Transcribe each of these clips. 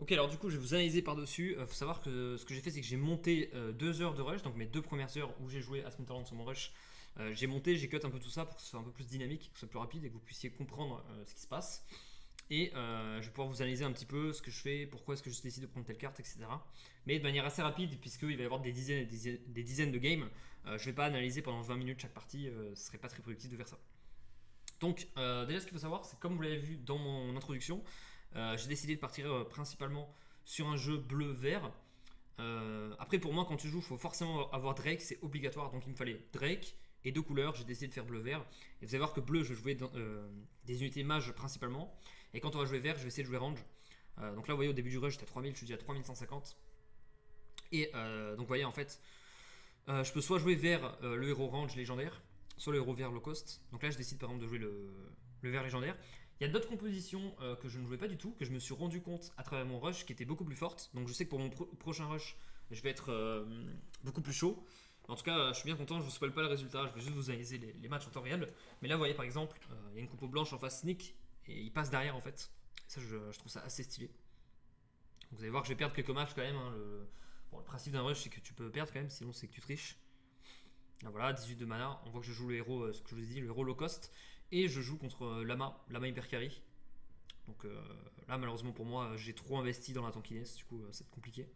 Ok, alors du coup, je vais vous analyser par-dessus. Faut savoir que ce que j'ai fait, c'est que j'ai monté 2 heures de rush, donc mes 2 premières heures où j'ai joué à Splinterland sur mon rush. J'ai monté, j'ai cut un peu tout ça pour que ce soit un peu plus dynamique, que ce soit plus rapide et que vous puissiez comprendre ce qui se passe. Et je vais pouvoir vous analyser un petit peu ce que je fais, pourquoi est-ce que je décide de prendre telle carte, etc. Mais de manière assez rapide, puisqu'il va y avoir des dizaines et des dizaines de games. Je ne vais pas analyser pendant 20 minutes chaque partie, ce serait pas très productif de faire ça. Donc, déjà, ce qu'il faut savoir, c'est comme vous l'avez vu dans mon introduction, j'ai décidé de partir principalement sur un jeu bleu-vert. Après, pour moi, quand tu joues, il faut forcément avoir Drake, c'est obligatoire. Donc, il me fallait Drake et 2 couleurs. J'ai décidé de faire bleu-vert. Et vous allez voir que bleu, je vais jouer des unités mages principalement. Et quand on va jouer vert, je vais essayer de jouer range. Donc là, vous voyez, au début du rush, j'étais à 3000, je suis déjà à 3150. Et donc, vous voyez, en fait, je peux soit jouer vers le héros range légendaire, soit le héros vert low cost. Donc là, je décide par exemple de jouer le vert légendaire. Il y a d'autres compositions que je ne jouais pas du tout, que je me suis rendu compte à travers mon rush qui étaient beaucoup plus fortes. Donc je sais que pour mon prochain rush, je vais être beaucoup plus chaud. En tout cas, je suis bien content, je ne vous spoil pas le résultat, je vais juste vous analyser les matchs en temps réel. Mais là, vous voyez par exemple, il y a une compo blanche en face sneak et il passe derrière en fait. Ça, je trouve ça assez stylé. Donc, vous allez voir que je vais perdre quelques matchs quand même. Hein. Bon, le principe d'un rush, c'est que tu peux perdre quand même, sinon c'est que tu triches. Ah, voilà, 18 de mana. On voit que je joue le héros, ce que je vous ai dit, le héros low cost. Et je joue contre Lama hyper carry. Donc là, malheureusement pour moi, j'ai trop investi dans la tankiness, du coup, c'est compliqué.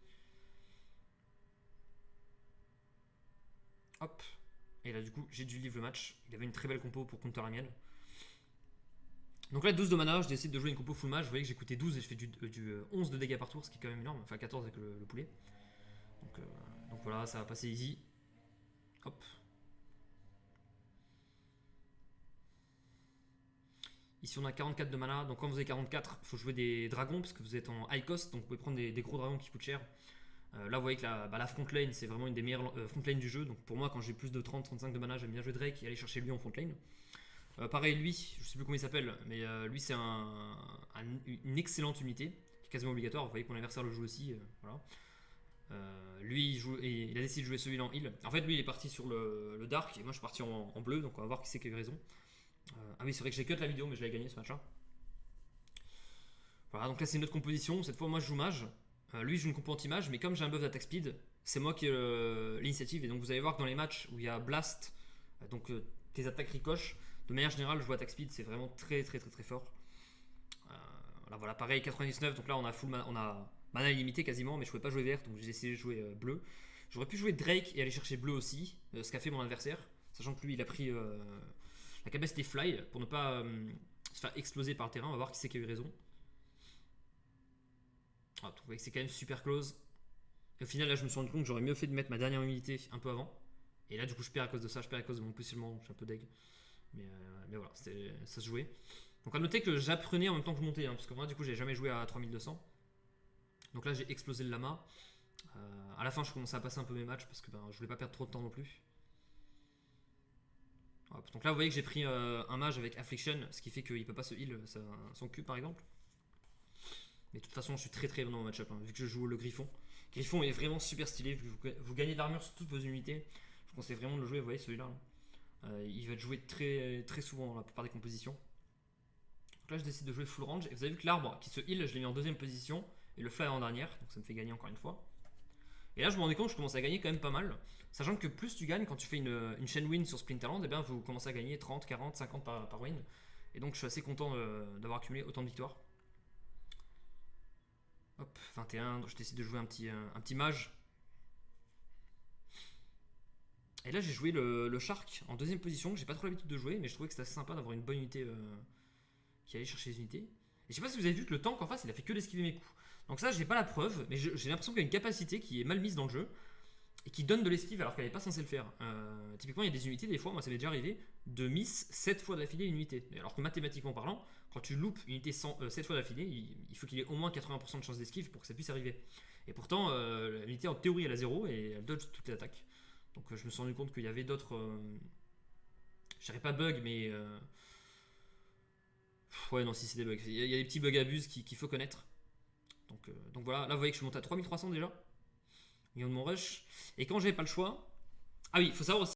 Hop. Et là, du coup, j'ai dû livre le match. Il avait une très belle compo pour counter la mienne. Donc là, 12 de mana, je décide de jouer une compo full match. Vous voyez que j'ai coûté 12 et je fais du 11 de dégâts par tour, ce qui est quand même énorme. Enfin, 14 avec le poulet. Donc voilà, ça va passer easy. Hop. Ici on a 44 de mana, donc quand vous avez 44, il faut jouer des dragons parce que vous êtes en high cost, donc vous pouvez prendre des gros dragons qui coûtent cher. Là vous voyez que la front lane c'est vraiment une des meilleures front lane du jeu, donc pour moi quand j'ai plus de 30-35 de mana j'aime bien jouer Drake et aller chercher lui en front lane. Pareil lui, je sais plus comment il s'appelle, mais lui c'est une excellente unité, qui est quasiment obligatoire, vous voyez que mon adversaire le joue aussi, voilà. Lui il a décidé de jouer celui-là en heal. En fait lui il est parti sur le dark et moi je suis parti en bleu, donc on va voir qui c'est qui a eu raison. Ah oui, c'est vrai que j'ai cut la vidéo, mais je l'ai gagné ce match-là. Voilà, donc là c'est une autre composition. Cette fois, moi je joue mage. Lui, je joue une compo anti-mage, mais comme j'ai un buff d'attaque speed, c'est moi qui ai l'initiative. Et donc vous allez voir que dans les matchs où il y a blast, donc tes attaques ricochent, de manière générale, je joue attaque speed, c'est vraiment très très très très fort. Là voilà, pareil, 99, donc là on a on a mana illimité quasiment, mais je pouvais pas jouer vert, donc j'ai essayé de jouer bleu. J'aurais pu jouer Drake et aller chercher bleu aussi, ce qu'a fait mon adversaire, sachant que lui il a pris la capacité fly pour ne pas se faire exploser par le terrain. On va voir qui c'est qui a eu raison. Ah, vous voyez que c'est quand même super close. Et au final, là, je me suis rendu compte que j'aurais mieux fait de mettre ma dernière unité un peu avant. Et là, du coup, je perds à cause de ça, je perds à cause de mon positionnement. Je suis un peu deg. Mais voilà, ça se jouait. Donc, à noter que j'apprenais en même temps que je montais, hein, parce que moi, du coup, j'ai jamais joué à 3200. Donc là, j'ai explosé le lama. À la fin, je commençais à passer un peu mes matchs parce que je voulais pas perdre trop de temps non plus. Hop, donc là, vous voyez que j'ai pris un mage avec Affliction, ce qui fait qu'il peut pas se heal son cube par exemple. Mais de toute façon, je suis très très bon dans mon match-up, hein, vu que je joue le Griffon. Griffon est vraiment super stylé, vu que vous gagnez de l'armure sur toutes vos unités. Je vous conseille vraiment de le jouer, vous voyez celui-là. Il va être joué très, très souvent dans la plupart des compositions. Donc là, je décide de jouer full range. Et vous avez vu que l'arbre qui se heal, je l'ai mis en deuxième position. Et le fly en dernière, donc ça me fait gagner encore une fois. Et là, je me rendais compte que je commençais à gagner quand même pas mal. Sachant que plus tu gagnes quand tu fais une chain win sur Splinterland, et bien vous commencez à gagner 30, 40, 50 par win. Et donc je suis assez content d'avoir accumulé autant de victoires. Hop, 21, donc je décide de jouer un petit mage. Et là j'ai joué le Shark en deuxième position, que j'ai pas trop l'habitude de jouer, mais je trouvais que c'était assez sympa d'avoir une bonne unité qui allait chercher les unités. Et je sais pas si vous avez vu que le tank en face il a fait que d'esquiver mes coups. Donc ça j'ai pas la preuve, mais j'ai l'impression qu'il y a une capacité qui est mal mise dans le jeu et qui donne de l'esquive alors qu'elle n'est pas censée le faire. Typiquement, il y a des unités, des fois, moi ça m'est déjà arrivé, de miss 7 fois d'affilée une unité. Alors que mathématiquement parlant, quand tu loupes une unité 7 fois d'affilée, il faut qu'il ait au moins 80% de chance d'esquive pour que ça puisse arriver. Et pourtant, l'unité en théorie elle a 0 et elle dodge toutes les attaques. Donc je me suis rendu compte qu'il y avait d'autres. Je dirais pas bugs, mais. Ouais, non, si c'est des bugs. Il y a des petits bugs abuses qu'il faut connaître. Donc voilà, là vous voyez que je suis monté à 3300 déjà. Millions de mon rush. Et quand j'avais pas le choix. Ah oui, il faut savoir aussi